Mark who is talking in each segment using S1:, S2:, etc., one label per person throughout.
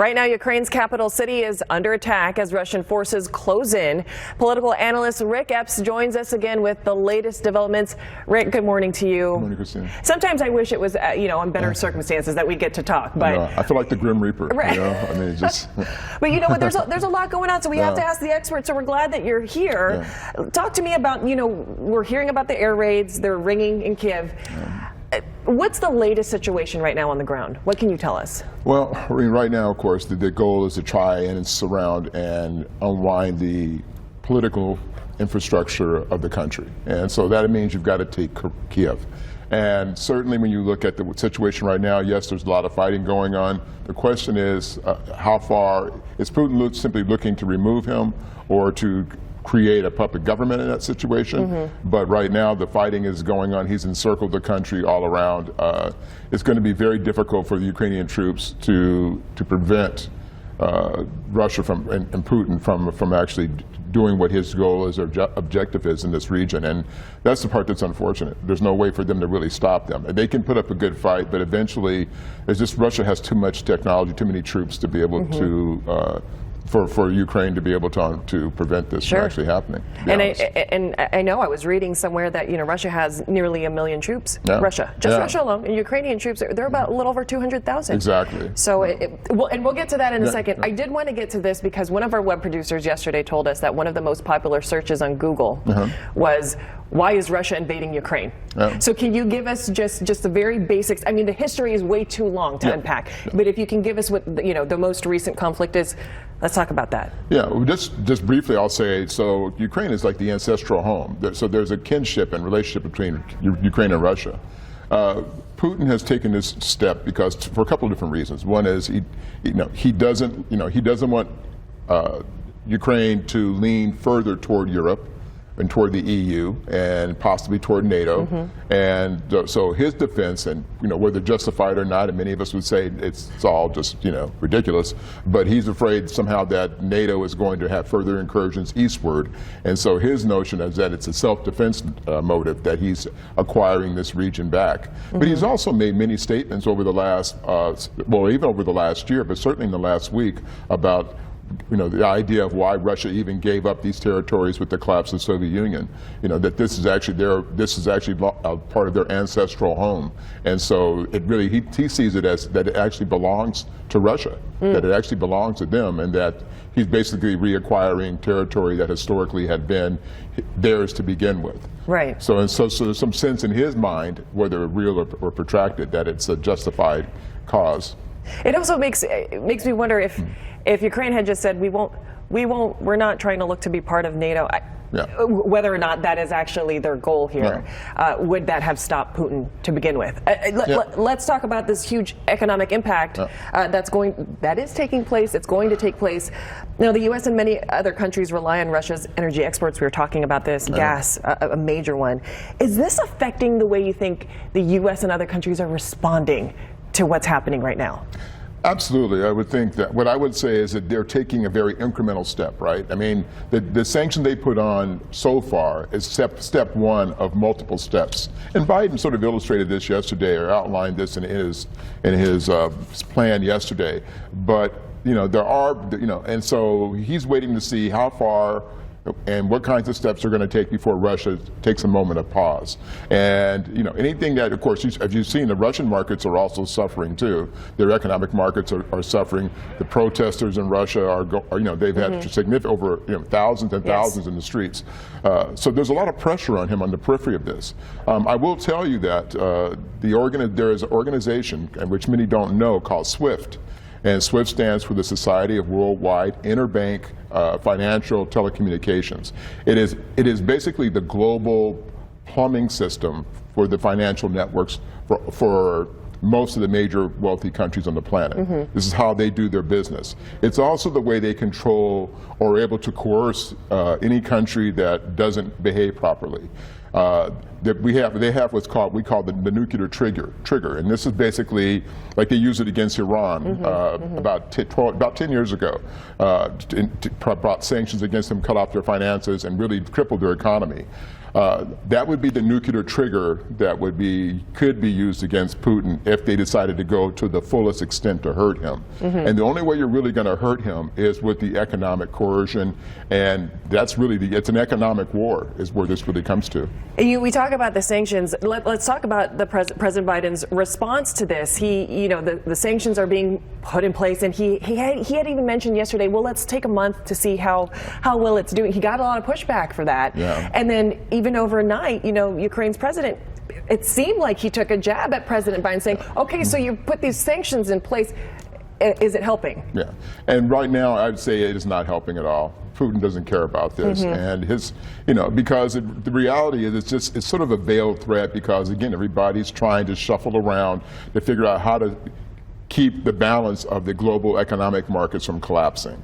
S1: Right now, Ukraine's capital city is under attack as Russian forces close in. Political analyst Ric Epps joins us again with the latest developments. Ric, good morning to you.
S2: Good morning, Christine.
S1: Sometimes I wish it was, on better circumstances that we get to talk, but
S2: I feel like the Grim Reaper.
S1: Right.
S2: I mean, just.
S1: But you know what? There's a lot going on, so we have to ask the experts. So we're glad that you're here. Talk to me about, we're hearing about the air raids. They're ringing in Kiev. What's the latest situation right now on the ground? What can you tell us? Well,
S2: I mean, right now, of course, the goal is to try and surround and unwind the political infrastructure of the country. And so that means you've got to take Kiev. And certainly when you look at the situation right now, yes, there's a lot of fighting going on. The question is, how far is Putin simply looking to remove him or to create a puppet government in that situation? But right now the fighting is going on. He's encircled the country all around. It's going to be very difficult for the Ukrainian troops to prevent Russia and Putin from actually doing what his goal is or objective is in this region. And that's the part that's unfortunate. There's no way for them to really stop them. They can put up a good fight, but eventually it's just Russia has too much technology, too many troops to be able to for Ukraine to be able to prevent this from actually happening.
S1: And I know I was reading somewhere that Russia has nearly 1 million troops. Russia, Russia alone, and Ukrainian troops they're about a little over 200,000.
S2: Exactly.
S1: So and we'll get to that in a second. I did want to get to this because one of our web producers yesterday told us that one of the most popular searches on Google was, why is Russia invading Ukraine? So can you give us just the very basics? I mean, the history is way too long to unpack, but if you can give us what the most recent conflict is, let's talk about that.
S2: Yeah, well, just briefly, I'll say, so Ukraine is like the ancestral home. So there's a kinship and relationship between Ukraine and Russia. Putin has taken this step because for a couple of different reasons. One is he doesn't want Ukraine to lean further toward Europe and toward the EU and possibly toward NATO. And so his defense, and whether justified or not, and many of us would say it's all just ridiculous, but he's afraid somehow that NATO is going to have further incursions eastward. And so his notion is that it's a self-defense motive that he's acquiring this region back. But he's also made many statements over the last, even over the last year, but certainly in the last week, about the idea of why Russia even gave up these territories with the collapse of the Soviet Union, that this is actually part of their ancestral home. And so it really, he sees it as that it actually belongs to Russia, that it actually belongs to them, and that he's basically reacquiring territory that historically had been theirs to begin with.
S1: Right.
S2: So there's some sense in his mind, whether real or protracted, that it's a justified cause.
S1: It also makes me wonder if Ukraine had just said we're not trying to look to be part of NATO, whether or not that is actually their goal here, would that have stopped Putin to begin with? Let's talk about this huge economic impact that is taking place. It's going to take place. Now, the U.S. and many other countries rely on Russia's energy exports. We were talking about this, gas, a major one. Is this affecting the way you think the U.S. and other countries are responding to what's happening right now?
S2: Absolutely. I would think that what I would say is that they're taking a very incremental step, right? I mean, the sanction they put on so far is step one of multiple steps. And Biden sort of illustrated this yesterday, or outlined this in his plan yesterday. But there are, and so he's waiting to see how far and what kinds of steps are going to take before Russia takes a moment of pause. And anything that, of course, as you've seen, the Russian markets are also suffering too. Their economic markets are suffering. The protesters in Russia are they've had significant, over thousands and thousands in the streets. So there's a lot of pressure on him on the periphery of this. I will tell you that there is an organization, which many don't know, called SWIFT. And SWIFT stands for the Society of Worldwide Interbank Financial Telecommunications. It is basically the global plumbing system for the financial networks for most of the major wealthy countries on the planet. This is how they do their business. It's also the way they control or are able to coerce any country that doesn't behave properly. They have what's called we call the nuclear trigger, and this is basically like they use it against Iran about 10 years ago. Brought sanctions against them, cut off their finances, and really crippled their economy. That would be the nuclear trigger that could be used against Putin if they decided to go to the fullest extent to hurt him. And the only way you're really going to hurt him is with the economic coercion, and that's really it's an economic war is where this really comes to.
S1: We talk about the sanctions. Let's talk about the President Biden's response to this. The sanctions are being put in place, and he had even mentioned yesterday, well, let's take a month to see how well it's doing. He got a lot of pushback for that, and then even overnight, Ukraine's president, it seemed like he took a jab at President Biden, saying, okay, so you put these sanctions in place. Is it helping? Yeah,
S2: and right now I'd say it is not helping at all. Putin doesn't care about this, and because the reality is it's sort of a veiled threat, because again, everybody's trying to shuffle around to figure out how to keep the balance of the global economic markets from collapsing,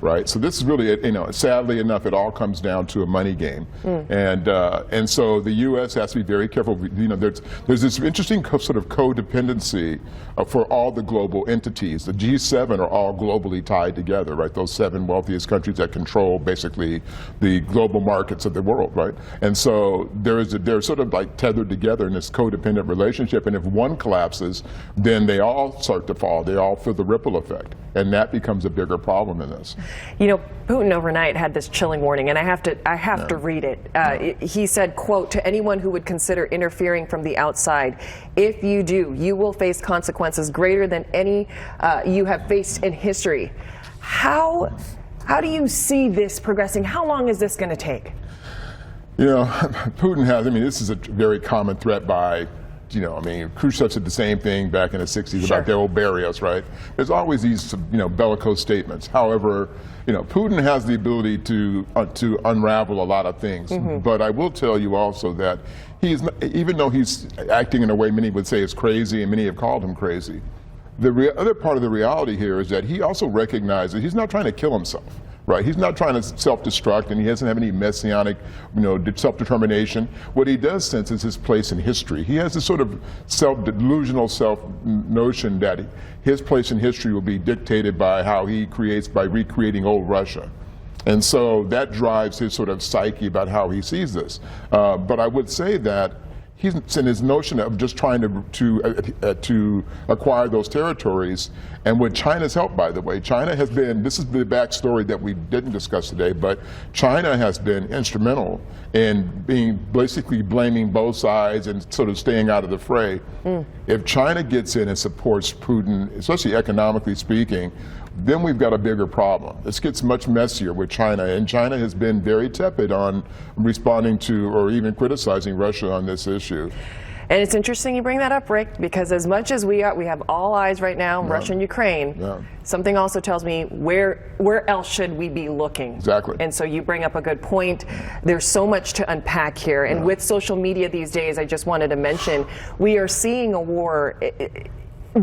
S2: right? So this is really, sadly enough, it all comes down to a money game, and so the U.S. has to be very careful. There's this interesting sort of codependency for all the global entities. The G7 are all globally tied together, right? Those 7 wealthiest countries that control basically the global markets of the world, right? And so they're sort of like tethered together in this codependent relationship, and if one collapses, then they all start to fall. They all feel the ripple effect, and that becomes a bigger problem in this.
S1: Putin overnight had this chilling warning, and I have to read it. He said, quote, "To anyone who would consider interfering from the outside, if you do, you will face consequences greater than any you have faced in history." How do you see this progressing? How long is this going to take?
S2: Putin has, this is a very common threat by Khrushchev said the same thing back in the 60s about they will bury us, right? There's always these, bellicose statements. However, Putin has the ability to unravel a lot of things. But I will tell you also that even though he's acting in a way many would say is crazy, and many have called him crazy, the other part of the reality here is that he also recognizes he's not trying to kill himself. Right, he's not trying to self-destruct, and he doesn't have any messianic, self-determination. What he does sense is his place in history. He has this sort of delusional self-notion that his place in history will be dictated by how he creates by recreating old Russia. And so that drives his sort of psyche about how he sees this. But I would say that he's in his notion of just trying to acquire those territories, and with China's help, by the way, China has been, this is the backstory that we didn't discuss today, but China has been instrumental in basically blaming both sides and sort of staying out of the fray. If China gets in and supports Putin, especially economically speaking, then we've got a bigger problem. This gets much messier with China, and China has been very tepid on responding to or even criticizing Russia on this issue.
S1: And it's interesting you bring that up, Rick, because as much as we have all eyes right now on Russia and Ukraine, something also tells me where else should we be looking?
S2: Exactly.
S1: And so you bring up a good point. There's so much to unpack here. And with social media these days, I just wanted to mention, we are seeing a war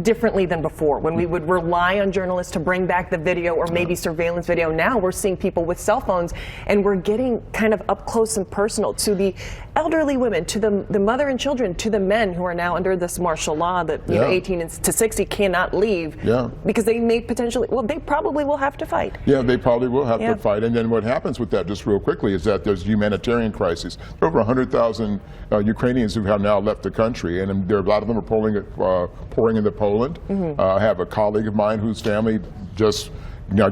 S1: differently than before, when we would rely on journalists to bring back the video or maybe surveillance video. Now we're seeing people with cell phones, and we're getting kind of up close and personal to the elderly women, to the mother and children, to the men who are now under this martial law that 18 to 60 cannot leave because they may potentially, they probably will have to fight.
S2: Yeah, they probably will have to fight. And then what happens with that, just real quickly, is that there's humanitarian crises. There are over 100,000 Ukrainians who have now left the country, and a lot of them are pouring into Poland. I have a colleague of mine whose family just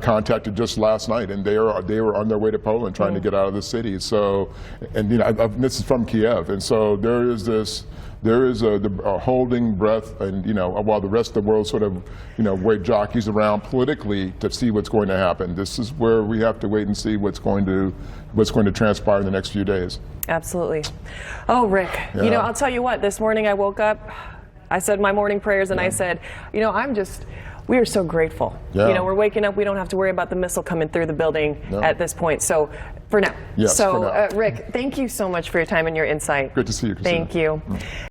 S2: contacted just last night, and they were on their way to Poland trying to get out of the city. So, and this is from Kiev, and so there is a holding breath, and while the rest of the world sort of wait jockeys around politically to see what's going to happen. This is where we have to wait and see what's going to transpire in the next few days.
S1: Absolutely. Oh, Rick, I'll tell you what. This morning I woke up, I said my morning prayers, and I said, we are so grateful. We're waking up. We don't have to worry about the missile coming through the building at this point. So for now.
S2: Yes,
S1: so, Rick, thank you so much for your time and your insight.
S2: Good to see you, Christina.
S1: Thank you.